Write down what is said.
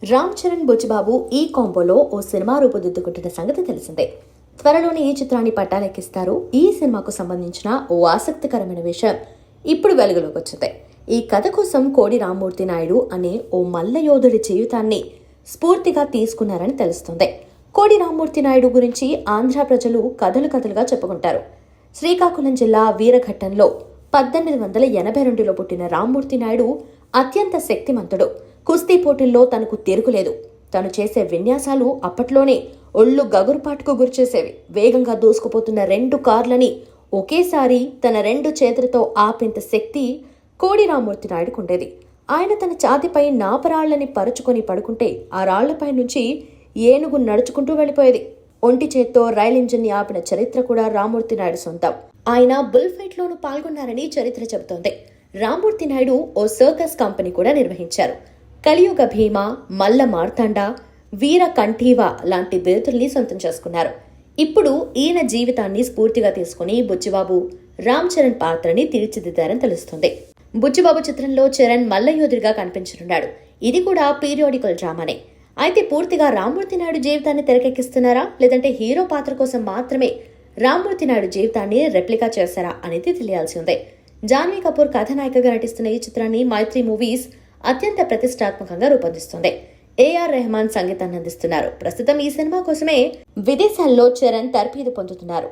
రామ్ చరణ్ బుచ్చిబాబు ఈ కాంబోలో ఓ సినిమా రూపుదిద్దుకుంటున్న సంగతి తెలిసిందే. త్వరలోనే ఈ చిత్రాన్ని పట్టాలెక్కిస్తారు. ఈ సినిమాకు సంబంధించిన ఓ ఆసక్తికరమైన విషయం ఇప్పుడు వెలుగులోకి వచ్చింది. ఈ కథ కోసం కోడి రామ్మూర్తి నాయుడు అనే ఓ మల్లయోధుడి జీవితాన్ని స్ఫూర్తిగా తీసుకున్నారని తెలుస్తుంది. కోడి రామ్మూర్తి నాయుడు గురించి ఆంధ్ర ప్రజలు కథలుగా చెప్పుకుంటారు. శ్రీకాకుళం జిల్లా వీరఘట్టంలో 1882లో పుట్టిన రామ్మూర్తి నాయుడు అత్యంత శక్తిమంతుడు. కుస్తీ పోటీల్లో తనకు తిరుగులేదు. తను చేసే విన్యాసాలు అప్పట్లోనే ఒళ్ళు గగురుపాటుకు గురిచేసేవి. వేగంగా దూసుకుపోతున్న 2 కార్లని ఒకేసారి తన 2 చేతులతో ఆపేంత శక్తి కోడి రామ్మూర్తి నాయుడుకుండేది. ఆయన తన ఛాతిపై నాపరాళ్లని పరుచుకొని పడుకుంటే ఆ రాళ్లపై నుంచి ఏనుగు నడుచుకుంటూ వెళ్ళిపోయేది. ఒంటి చేత్తో రైల్ ఇంజిన్ ని ఆపిన చరిత్ర కూడా రామ్మూర్తి నాయుడు సొంతం. ఆయన బుల్ ఫైట్ లోనూ పాల్గొన్నారని చరిత్ర చెబుతోంది. రామ్మూర్తి నాయుడు ఓ సర్కస్ కంపెనీ కూడా నిర్వహించారు. కలియుగ భీమ, మల్ల మార్తాండ, వీర కంఠీవ లాంటి బిరుదుల్ని సొంతం చేసుకున్నారు. ఇప్పుడు ఈయన జీవితాన్ని స్ఫూర్తిగా తీసుకుని బుచ్చిబాబు రామ్ చరణ్ పాత్రని తీర్చిదిద్దారని తెలుస్తుంది. బుచ్చిబాబు చిత్రంలో చరణ్ మల్లయోధుడిగా కనిపించనున్నాడు. ఇది కూడా పీరియాడికల్ డ్రామానే. అయితే పూర్తిగా రామ్మూర్తి నాయుడు జీవితాన్ని తెరకెక్కిస్తున్నారా, లేదంటే హీరో పాత్ర కోసం మాత్రమే రామ్మూర్తి నాయుడు జీవితాన్ని రెప్లికా చేశారా అనేది తెలియాల్సి ఉంది. జాన్వీ కపూర్ కథానాయికగా నటిస్తున్న ఈ చిత్రాన్ని మైత్రి మూవీస్ అత్యంత ప్రతిష్టాత్మకంగా రూపొందిస్తుంది. ఏఆర్ రెహమాన్ సంగీతాన్ని అందిస్తున్నారు. ప్రస్తుతం ఈ సినిమా కోసమే విదేశాల్లో చరణ్ తర్ఫీదు పొందుతున్నారు.